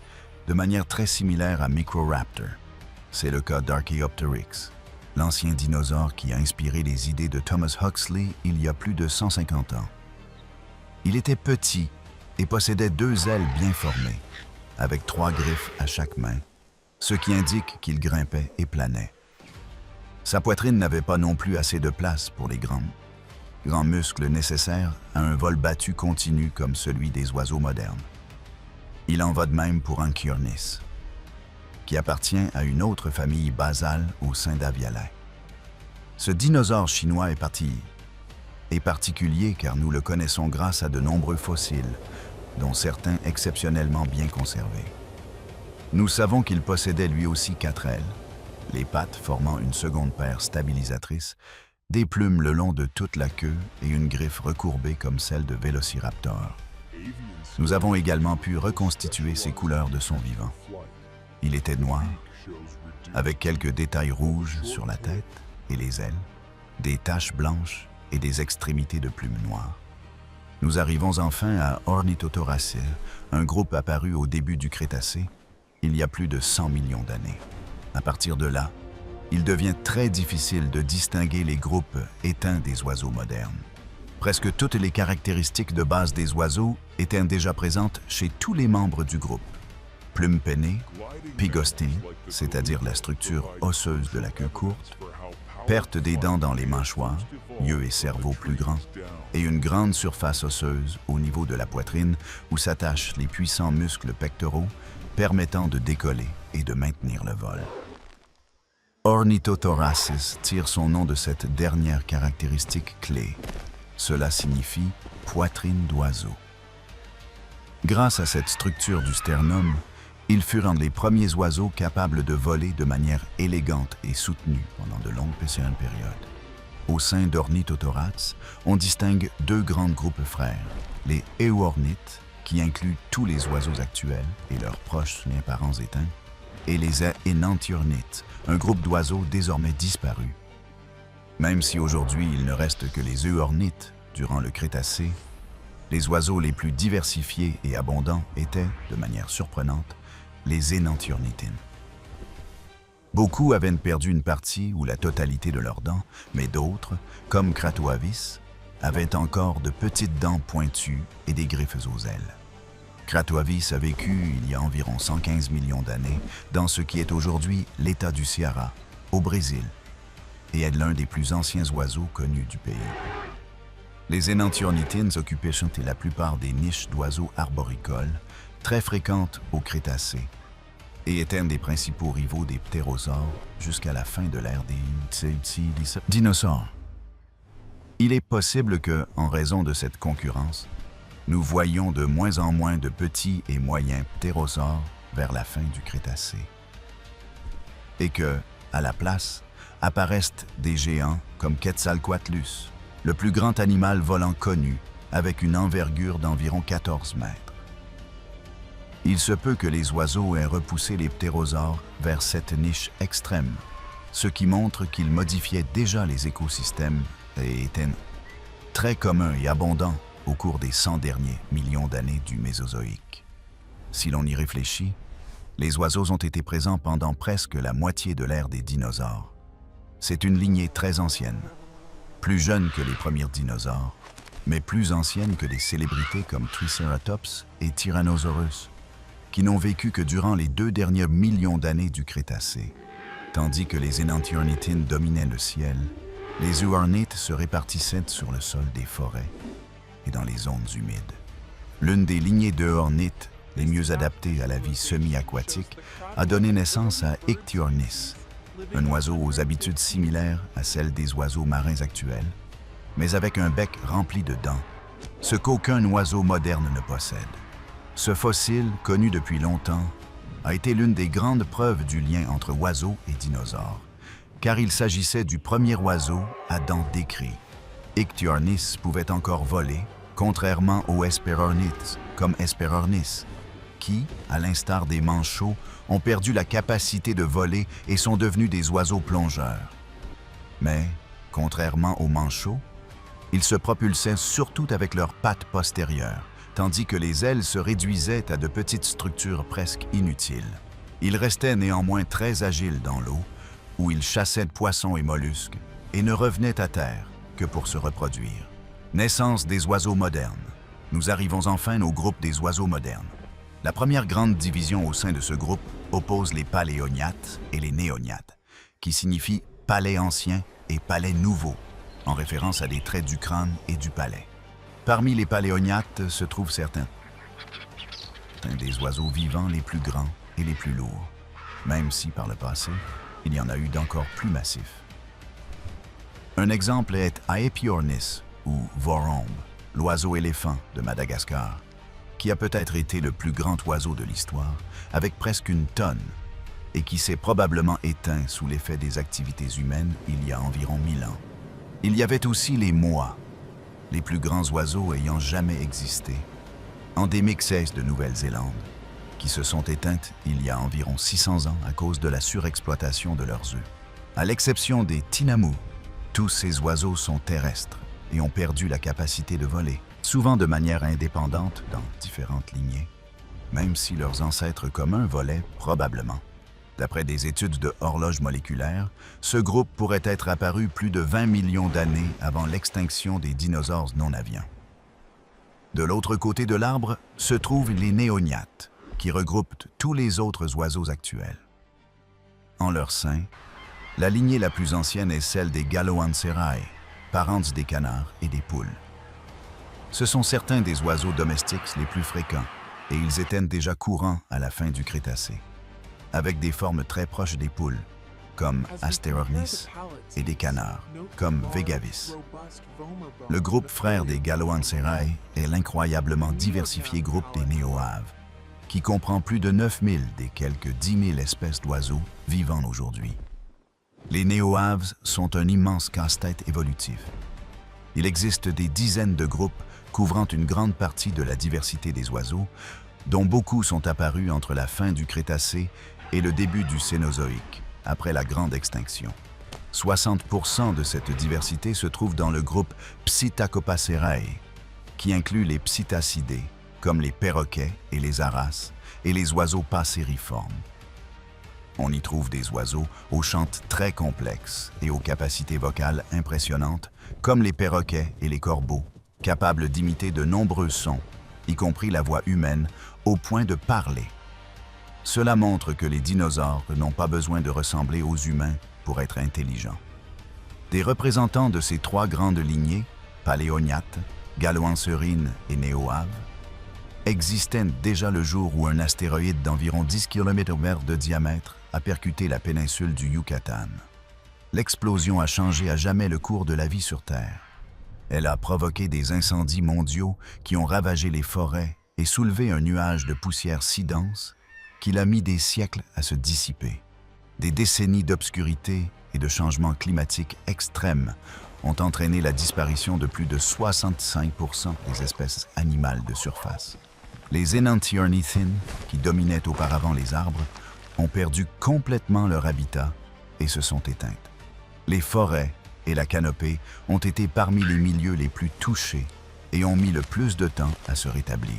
de manière très similaire à Microraptor. C'est le cas d'Archaeopteryx, l'ancien dinosaure qui a inspiré les idées de Thomas Huxley il y a plus de 150 ans. Il était petit et possédait 2 ailes bien formées, avec 3 griffes à chaque main, ce qui indique qu'il grimpait et planait. Sa poitrine n'avait pas non plus assez de place pour les grands muscles nécessaires à un vol battu continu comme celui des oiseaux modernes. Il en va de même pour Ce dinosaure chinois est particulier car nous le connaissons grâce à de nombreux fossiles, dont certains exceptionnellement bien conservés. Nous savons qu'il possédait lui aussi 4 ailes, les pattes formant une seconde paire stabilisatrice, des plumes le long de toute la queue et une griffe recourbée comme celle de Vélociraptor. Nous avons également pu reconstituer ses couleurs de son vivant. Il était noir, avec quelques détails rouges sur la tête et les ailes, des taches blanches et des extrémités de plumes noires. Nous arrivons enfin à Ornithothoracidae, un groupe apparu au début du Crétacé, il y a plus de 100 millions d'années. À partir de là, il devient très difficile de distinguer les groupes éteints des oiseaux modernes. Presque toutes les caractéristiques de base des oiseaux étaient déjà présentes chez tous les membres du groupe. Plumes pennées, pygostine, c'est-à-dire la structure osseuse de la queue courte, perte des dents dans les mâchoires, yeux et cerveau plus grands, et une grande surface osseuse au niveau de la poitrine où s'attachent les puissants muscles pectoraux permettant de décoller et de maintenir le vol. Ornithothoracis tire son nom de cette dernière caractéristique clé. Cela signifie « poitrine d'oiseau ». Grâce à cette structure du sternum, ils furent les premiers oiseaux capables de voler de manière élégante et soutenue pendant de longues périodes. Au sein d'Ornithothorax, on distingue 2 grands groupes frères, les Euornithes, qui incluent tous les oiseaux actuels et leurs proches liens parents éteints, et les Enantiornithes, un groupe d'oiseaux désormais disparus. Même si aujourd'hui il ne reste que les Euornithes durant le Crétacé, les oiseaux les plus diversifiés et abondants étaient, de manière surprenante, les Enantiornithines. Beaucoup avaient perdu une partie ou la totalité de leurs dents, mais d'autres, comme Cratoavis, avaient encore de petites dents pointues et des griffes aux ailes. Cratoavis a vécu il y a environ 115 millions d'années dans ce qui est aujourd'hui l'État du Ceará, au Brésil, et est l'un des plus anciens oiseaux connus du pays. Les Enantiornithines occupaient la plupart des niches d'oiseaux arboricoles, très fréquentes au Crétacé, et étaient un des principaux rivaux des ptérosaures jusqu'à la fin de l'ère des dinosaures. Il est possible que, en raison de cette concurrence, nous voyions de moins en moins de petits et moyens ptérosaures vers la fin du Crétacé. Et que, à la place, apparaissent des géants comme Quetzalcoatlus, le plus grand animal volant connu, avec une envergure d'environ 14 mètres. Il se peut que les oiseaux aient repoussé les ptérosaures vers cette niche extrême, ce qui montre qu'ils modifiaient déjà les écosystèmes et étaient très communs et abondants au cours des 100 derniers millions d'années du Mésozoïque. Si l'on y réfléchit, les oiseaux ont été présents pendant presque la moitié de l'ère des dinosaures. C'est une lignée très ancienne, plus jeune que les premiers dinosaures, mais plus ancienne que des célébrités comme Triceratops et Tyrannosaurus, qui n'ont vécu que durant les 2 derniers millions d'années du Crétacé. Tandis que les Enantiornithines dominaient le ciel, les Euornithes se répartissaient sur le sol des forêts et dans les zones humides. L'une des lignées d'Euornithes les mieux adaptées à la vie semi-aquatique a donné naissance à Ichthyornis, un oiseau aux habitudes similaires à celles des oiseaux marins actuels, mais avec un bec rempli de dents, ce qu'aucun oiseau moderne ne possède. Ce fossile, connu depuis longtemps, a été l'une des grandes preuves du lien entre oiseaux et dinosaures, car il s'agissait du premier oiseau à dents décrit. Ichthyornis pouvait encore voler, contrairement aux Hesperornithes, comme Hesperornis, qui, à l'instar des manchots, ont perdu la capacité de voler et sont devenus des oiseaux plongeurs. Mais, contrairement aux manchots, ils se propulsaient surtout avec leurs pattes postérieures, tandis que les ailes se réduisaient à de petites structures presque inutiles. Ils restaient néanmoins très agiles dans l'eau, où ils chassaient de poissons et mollusques, et ne revenaient à terre que pour se reproduire. Naissance des oiseaux modernes. Nous arrivons enfin au groupe des oiseaux modernes. La première grande division au sein de ce groupe oppose les paléognates et les néognates, qui signifient palais ancien et palais nouveau, en référence à des traits du crâne et du palais. Parmi les paléognates se trouvent certains des oiseaux vivants les plus grands et les plus lourds, même si par le passé, il y en a eu d'encore plus massifs. Un exemple est Aepyornis ou Vorombe, l'oiseau éléphant de Madagascar, qui a peut-être été le plus grand oiseau de l'histoire, avec presque une tonne, et qui s'est probablement éteint sous l'effet des activités humaines il y a environ 1000 ans. Il y avait aussi les moas, les plus grands oiseaux ayant jamais existé, endémiques de Nouvelle-Zélande, qui se sont éteintes il y a environ 600 ans à cause de la surexploitation de leurs œufs. À l'exception des tinamous, tous ces oiseaux sont terrestres et ont perdu la capacité de voler, souvent de manière indépendante dans différentes lignées, même si leurs ancêtres communs volaient probablement. D'après des études de horloge moléculaire, ce groupe pourrait être apparu plus de 20 millions d'années avant l'extinction des dinosaures non-aviens. De l'autre côté de l'arbre se trouvent les néognates, qui regroupent tous les autres oiseaux actuels. En leur sein, la lignée la plus ancienne est celle des Galoancerae, parentes des canards et des poules. Ce sont certains des oiseaux domestiques les plus fréquents, et ils étaient déjà courants à la fin du Crétacé, avec des formes très proches des poules, comme Asterornis, et des canards, comme Vegavis. Le groupe frère des Galoancerae est l'incroyablement diversifié groupe des Néoaves, qui comprend plus de 9000 des quelques 10 000 espèces d'oiseaux vivant aujourd'hui. Les Néoaves sont un immense casse-tête évolutif. Il existe des dizaines de groupes couvrant une grande partie de la diversité des oiseaux, dont beaucoup sont apparus entre la fin du Crétacé et le début du Cénozoïque, après la grande extinction. 60% de cette diversité se trouve dans le groupe Psittacopacerae, qui inclut les psittacidés, comme les perroquets et les haras, et les oiseaux passériformes. On y trouve des oiseaux aux chantes très complexes et aux capacités vocales impressionnantes, comme les perroquets et les corbeaux, capables d'imiter de nombreux sons, y compris la voix humaine, au point de parler. Cela montre que les dinosaures n'ont pas besoin de ressembler aux humains pour être intelligents. Des représentants de ces trois grandes lignées, paléognates, galoancerines et néoaves, existaient déjà le jour où un astéroïde d'environ 10 km de diamètre a percuté la péninsule du Yucatan. L'explosion a changé à jamais le cours de la vie sur Terre. Elle a provoqué des incendies mondiaux qui ont ravagé les forêts et soulevé un nuage de poussière si dense qu'il a mis des siècles à se dissiper. Des décennies d'obscurité et de changements climatiques extrêmes ont entraîné la disparition de plus de 65% des espèces animales de surface. Les Enantiornithines, qui dominaient auparavant les arbres, ont perdu complètement leur habitat et se sont éteintes. Les forêts et la canopée ont été parmi les milieux les plus touchés et ont mis le plus de temps à se rétablir.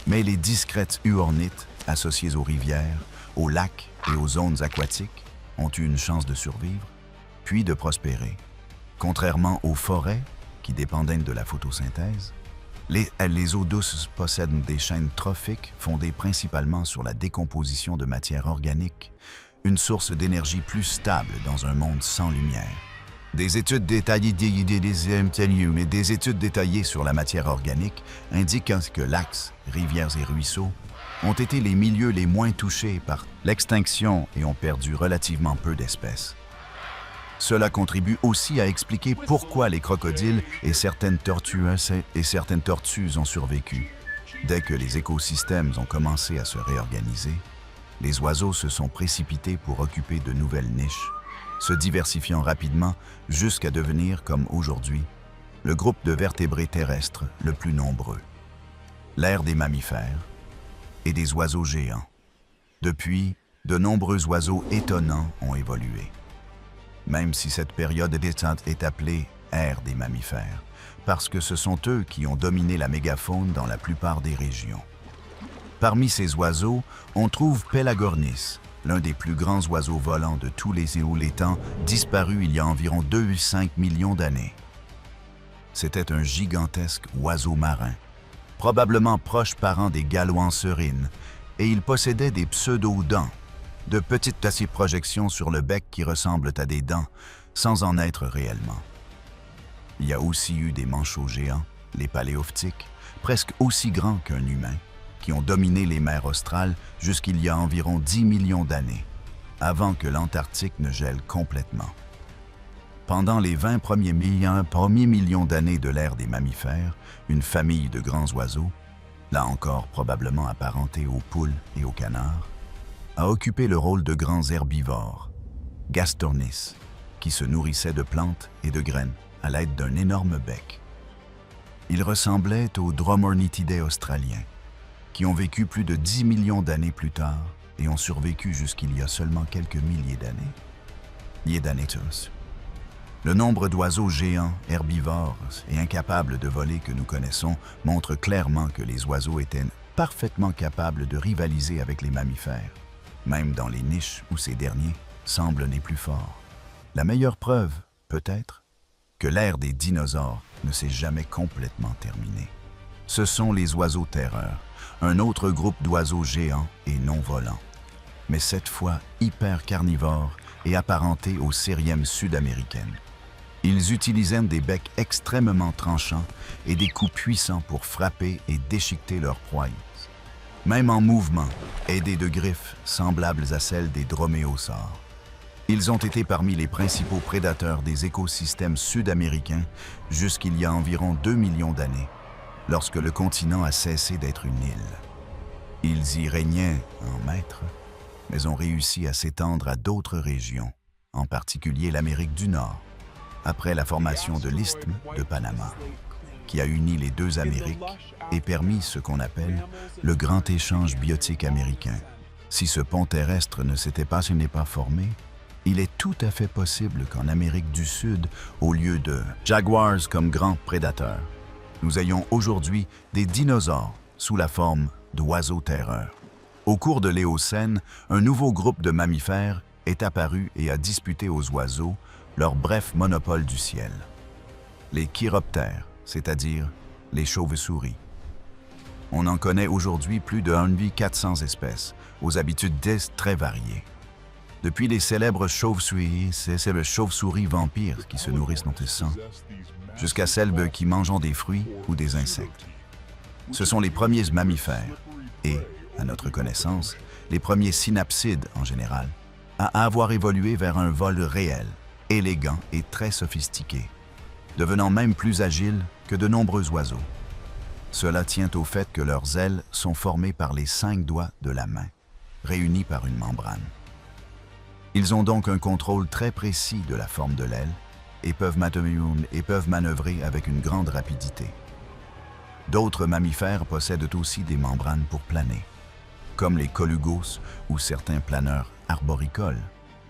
Mais les discrètes huornites, associées aux rivières, aux lacs et aux zones aquatiques, ont eu une chance de survivre, puis de prospérer. Contrairement aux forêts, qui dépendaient de la photosynthèse, les eaux douces possèdent des chaînes trophiques fondées principalement sur la décomposition de matière organique, une source d'énergie plus stable dans un monde sans lumière. Des études détaillées sur la matière organique indiquent que lacs, rivières et ruisseaux ont été les milieux les moins touchés par l'extinction et ont perdu relativement peu d'espèces. Cela contribue aussi à expliquer pourquoi les crocodiles et certaines tortues ont survécu. Dès que les écosystèmes ont commencé à se réorganiser, les oiseaux se sont précipités pour occuper de nouvelles niches, se diversifiant rapidement jusqu'à devenir, comme aujourd'hui, le groupe de vertébrés terrestres le plus nombreux. L'ère des mammifères et des oiseaux géants. Depuis, de nombreux oiseaux étonnants ont évolué. Même si cette période est appelée ère des mammifères, parce que ce sont eux qui ont dominé la mégafaune dans la plupart des régions. Parmi ces oiseaux, on trouve Pelagornis, l'un des plus grands oiseaux volants de tous les temps, disparu il y a environ 2,5 millions d'années. C'était un gigantesque oiseau marin, probablement proche parent des Galoancerines, et il possédait des pseudo-dents, de petites projections sur le bec qui ressemblent à des dents, sans en être réellement. Il y a aussi eu des manchots géants, les paléoptiques, presque aussi grands qu'un humain, qui ont dominé les mers australes jusqu'il y a environ 10 millions d'années, avant que l'Antarctique ne gèle complètement. Pendant les 20 premiers millions d'années de l'ère des mammifères, une famille de grands oiseaux, là encore probablement apparentés aux poules et aux canards, a occupé le rôle de grands herbivores, Gastornis, qui se nourrissaient de plantes et de graines à l'aide d'un énorme bec. Ils ressemblaient aux Dromornithidae australiens, qui ont vécu plus de 10 millions d'années plus tard et ont survécu jusqu'il y a seulement quelques milliers d'années. Le nombre d'oiseaux géants, herbivores et incapables de voler que nous connaissons montre clairement que les oiseaux étaient parfaitement capables de rivaliser avec les mammifères, même dans les niches où ces derniers semblent les plus forts. La meilleure preuve, peut-être, que l'ère des dinosaures ne s'est jamais complètement terminée. Ce sont les oiseaux terreurs, un autre groupe d'oiseaux géants et non volants, mais cette fois hyper carnivores et apparentés aux cérièmes sud-américaines. Ils utilisaient des becs extrêmement tranchants et des coups puissants pour frapper et déchiqueter leurs proies. Même en mouvement, aidés de griffes semblables à celles des droméosaures. Ils ont été parmi les principaux prédateurs des écosystèmes sud-américains jusqu'il y a environ 2 millions d'années, lorsque le continent a cessé d'être une île. Ils y régnaient en maîtres, mais ont réussi à s'étendre à d'autres régions, en particulier l'Amérique du Nord, après la formation de l'isthme de Panama, qui a uni les deux Amériques et permis ce qu'on appelle le grand échange biotique américain. Si ce pont terrestre ne s'était pas formé, il est tout à fait possible qu'en Amérique du Sud, au lieu de jaguars comme grands prédateurs, nous ayons aujourd'hui des dinosaures sous la forme d'oiseaux terreurs. Au cours de l'Éocène, un nouveau groupe de mammifères est apparu et a disputé aux oiseaux leur bref monopole du ciel. Les chiroptères, c'est-à-dire les chauves-souris. On en connaît aujourd'hui plus de 400 espèces, aux habitudes très variées. Depuis les célèbres chauves-souris, c'est le chauve-souris vampire qui se nourrissent dans le sang, jusqu'à celles qui mangent des fruits ou des insectes. Ce sont les premiers mammifères et, à notre connaissance, les premiers synapsides en général, à avoir évolué vers un vol réel, élégant et très sophistiqué, devenant même plus agiles que de nombreux oiseaux. Cela tient au fait que leurs ailes sont formées par les 5 doigts de la main, réunis par une membrane. Ils ont donc un contrôle très précis de la forme de l'aile et peuvent manœuvrer avec une grande rapidité. D'autres mammifères possèdent aussi des membranes pour planer, comme les colugos ou certains planeurs arboricoles,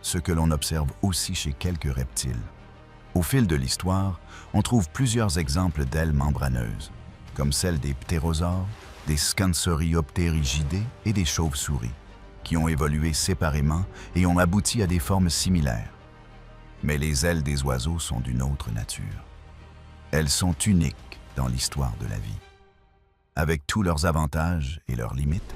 ce que l'on observe aussi chez quelques reptiles. Au fil de l'histoire, on trouve plusieurs exemples d'ailes membraneuses, comme celles des ptérosaures, des Scansoriopterygidés et des chauves-souris, qui ont évolué séparément et ont abouti à des formes similaires. Mais les ailes des oiseaux sont d'une autre nature. Elles sont uniques dans l'histoire de la vie. Avec tous leurs avantages et leurs limites,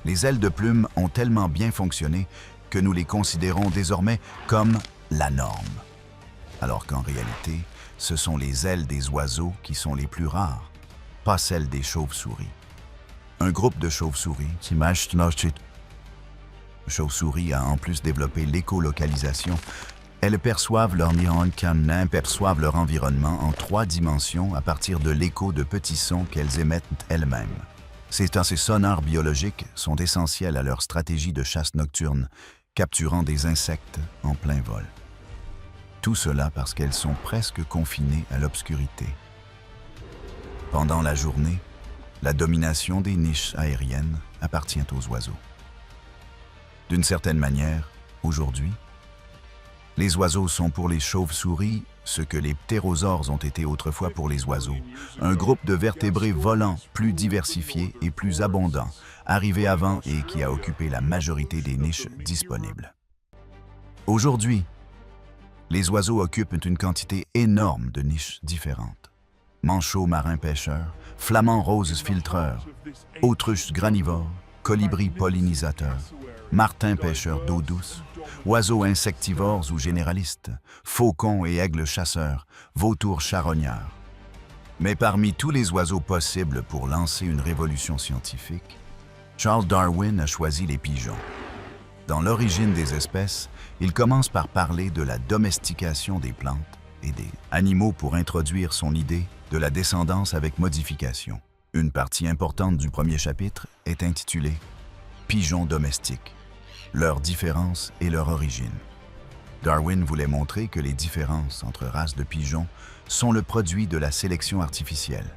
les ailes de plume ont tellement bien fonctionné que nous les considérons désormais comme la norme. Alors qu'en réalité, ce sont les ailes des oiseaux qui sont les plus rares, pas celles des chauves-souris. Un groupe de chauves-souris, chauve-souris a en plus développé l'écolocalisation. Elles perçoivent leur environnement en 3 dimensions à partir de l'écho de petits sons qu'elles émettent elles-mêmes. Ces sonars biologiques sont essentiels à leur stratégie de chasse nocturne, capturant des insectes en plein vol. Tout cela parce qu'elles sont presque confinées à l'obscurité. Pendant la journée, la domination des niches aériennes appartient aux oiseaux. D'une certaine manière, aujourd'hui, les oiseaux sont pour les chauves-souris ce que les ptérosaures ont été autrefois pour les oiseaux, un groupe de vertébrés volants plus diversifiés et plus abondants, arrivé avant et qui a occupé la majorité des niches disponibles. Aujourd'hui, les oiseaux occupent une quantité énorme de niches différentes. Manchots marins pêcheurs, flamands roses filtreurs, autruches granivores, colibris pollinisateurs, martins pêcheurs d'eau douce, oiseaux insectivores ou généralistes, faucons et aigles chasseurs, vautours charognards. Mais parmi tous les oiseaux possibles pour lancer une révolution scientifique, Charles Darwin a choisi les pigeons. Dans l'origine des espèces, il commence par parler de la domestication des plantes et des animaux pour introduire son idée de la descendance avec modification. Une partie importante du premier chapitre est intitulée « Pigeons domestiques, leurs différences et leur origine ». Darwin voulait montrer que les différences entre races de pigeons sont le produit de la sélection artificielle.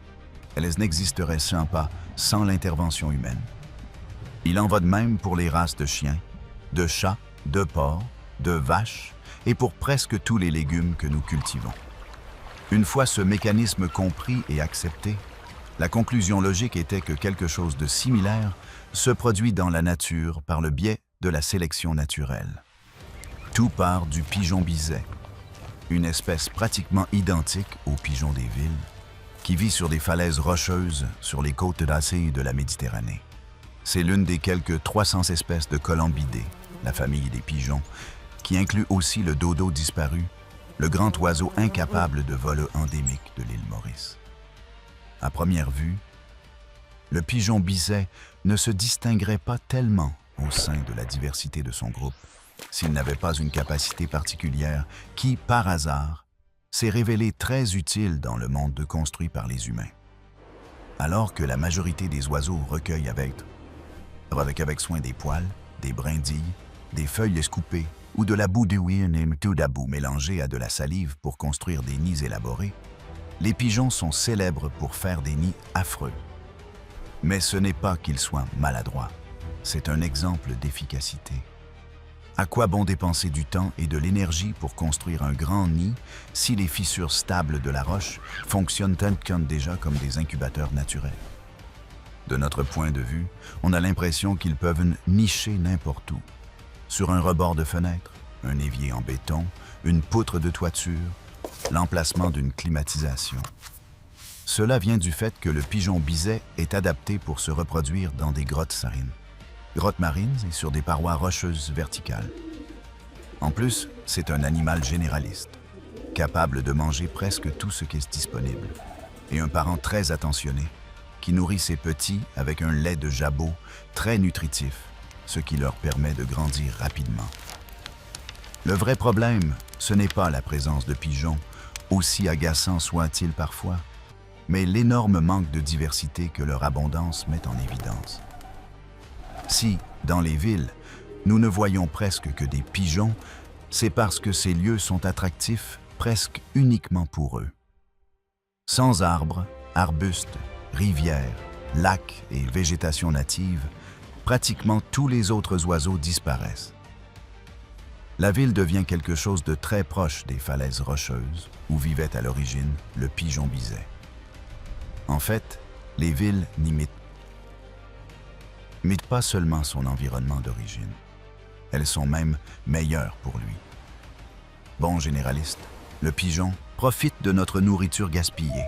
Elles n'existeraient pas sans l'intervention humaine. Il en va de même pour les races de chiens, de chats, de porcs, de vaches et pour presque tous les légumes que nous cultivons. Une fois ce mécanisme compris et accepté, la conclusion logique était que quelque chose de similaire se produit dans la nature par le biais de la sélection naturelle. Tout part du pigeon biset, une espèce pratiquement identique au pigeon des villes, qui vit sur des falaises rocheuses sur les côtes glacées de la Méditerranée. C'est l'une des quelques 300 espèces de colambidés, la famille des pigeons, qui inclut aussi le dodo disparu, le grand oiseau incapable de vol endémique de l'île Maurice. À première vue, le pigeon biset ne se distinguerait pas tellement au sein de la diversité de son groupe s'il n'avait pas une capacité particulière qui, par hasard, s'est révélée très utile dans le monde construit par les humains. Alors que la majorité des oiseaux recueillent avec soin des poils, des brindilles, des feuilles escoupées ou de la boue de boue mélangée à de la salive pour construire des nids élaborés, les pigeons sont célèbres pour faire des nids affreux. Mais ce n'est pas qu'ils soient maladroits, c'est un exemple d'efficacité. À quoi bon dépenser du temps et de l'énergie pour construire un grand nid si les fissures stables de la roche fonctionnent déjà comme des incubateurs naturels? De notre point de vue, on a l'impression qu'ils peuvent nicher n'importe où. Sur un rebord de fenêtre, un évier en béton, une poutre de toiture, l'emplacement d'une climatisation. Cela vient du fait que le pigeon biset est adapté pour se reproduire dans des grottes marines et sur des parois rocheuses verticales. En plus, c'est un animal généraliste, capable de manger presque tout ce qui est disponible, et un parent très attentionné, qui nourrit ses petits avec un lait de jabot très nutritif, ce qui leur permet de grandir rapidement. Le vrai problème, ce n'est pas la présence de pigeons, aussi agaçants soient-ils parfois, mais l'énorme manque de diversité que leur abondance met en évidence. Si, dans les villes, nous ne voyons presque que des pigeons, c'est parce que ces lieux sont attractifs presque uniquement pour eux. Sans arbres, arbustes, rivières, lacs et végétation native, pratiquement tous les autres oiseaux disparaissent. La ville devient quelque chose de très proche des falaises rocheuses où vivait à l'origine le pigeon biset. En fait, les villes n'imitent pas seulement son environnement d'origine, elles sont même meilleures pour lui. Bon généraliste, le pigeon profite de notre nourriture gaspillée,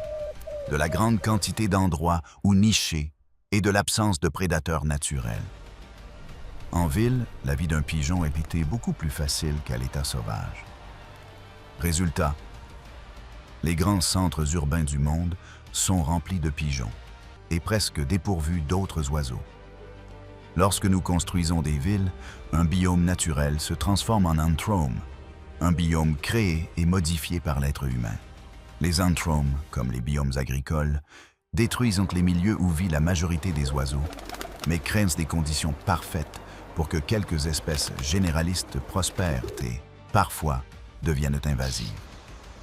de la grande quantité d'endroits où nicher et de l'absence de prédateurs naturels. En ville, la vie d'un pigeon est été beaucoup plus facile qu'à l'état sauvage. Résultat, les grands centres urbains du monde sont remplis de pigeons et presque dépourvus d'autres oiseaux. Lorsque nous construisons des villes, un biome naturel se transforme en anthrome, un biome créé et modifié par l'être humain. Les anthromes, comme les biomes agricoles, détruisent les milieux où vit la majorité des oiseaux, mais créent des conditions parfaites pour que quelques espèces généralistes prospèrent et, parfois, deviennent invasives.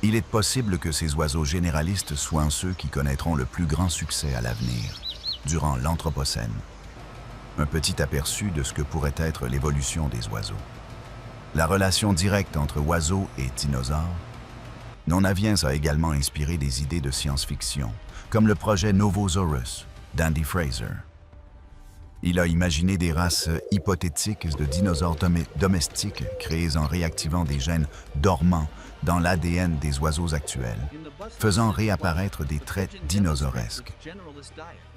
Il est possible que ces oiseaux généralistes soient ceux qui connaîtront le plus grand succès à l'avenir, durant l'Anthropocène. Un petit aperçu de ce que pourrait être l'évolution des oiseaux. La relation directe entre oiseaux et dinosaures. Nonaviens a également inspiré des idées de science-fiction, comme le projet Novosaurus d'Andy Fraser. Il a imaginé des races hypothétiques de dinosaures domestiques créées en réactivant des gènes dormants dans l'ADN des oiseaux actuels, faisant réapparaître des traits dinosauresques.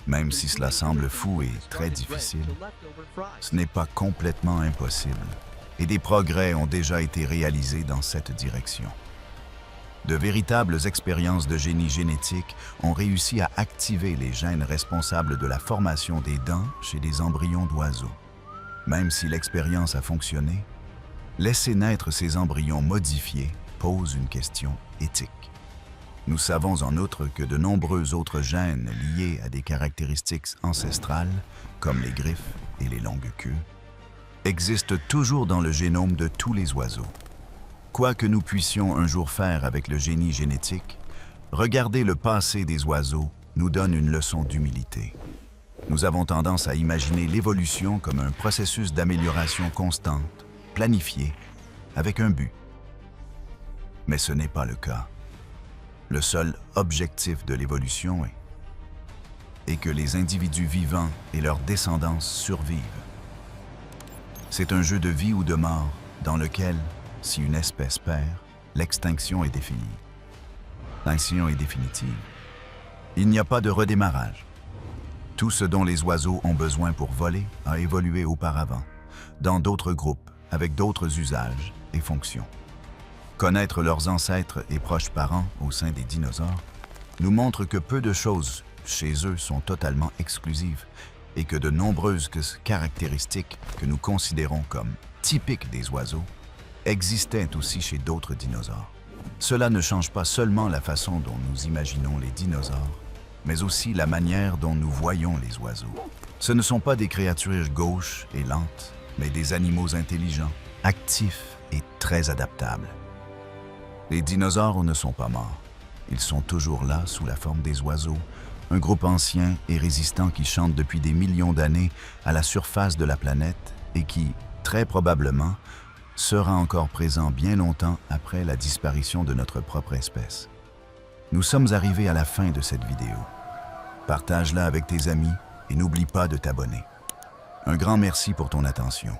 Même si cela semble fou et très difficile, ce n'est pas complètement impossible, et des progrès ont déjà été réalisés dans cette direction. De véritables expériences de génie génétique ont réussi à activer les gènes responsables de la formation des dents chez des embryons d'oiseaux. Même si l'expérience a fonctionné, laisser naître ces embryons modifiés pose une question éthique. Nous savons en outre que de nombreux autres gènes liés à des caractéristiques ancestrales, comme les griffes et les longues queues, existent toujours dans le génome de tous les oiseaux. Quoi que nous puissions un jour faire avec le génie génétique, regarder le passé des oiseaux nous donne une leçon d'humilité. Nous avons tendance à imaginer l'évolution comme un processus d'amélioration constante, planifié, avec un but. Mais ce n'est pas le cas. Le seul objectif de l'évolution est que les individus vivants et leurs descendants survivent. C'est un jeu de vie ou de mort dans lequel, si une espèce perd, l'extinction est définie. L'extinction est définitive. Il n'y a pas de redémarrage. Tout ce dont les oiseaux ont besoin pour voler a évolué auparavant, dans d'autres groupes, avec d'autres usages et fonctions. Connaître leurs ancêtres et proches parents au sein des dinosaures nous montre que peu de choses chez eux sont totalement exclusives et que de nombreuses caractéristiques que nous considérons comme typiques des oiseaux existaient aussi chez d'autres dinosaures. Cela ne change pas seulement la façon dont nous imaginons les dinosaures, mais aussi la manière dont nous voyons les oiseaux. Ce ne sont pas des créatures gauches et lentes, mais des animaux intelligents, actifs et très adaptables. Les dinosaures ne sont pas morts. Ils sont toujours là sous la forme des oiseaux, un groupe ancien et résistant qui chante depuis des millions d'années à la surface de la planète et qui, très probablement, sera encore présent bien longtemps après la disparition de notre propre espèce. Nous sommes arrivés à la fin de cette vidéo. Partage-la avec tes amis et n'oublie pas de t'abonner. Un grand merci pour ton attention.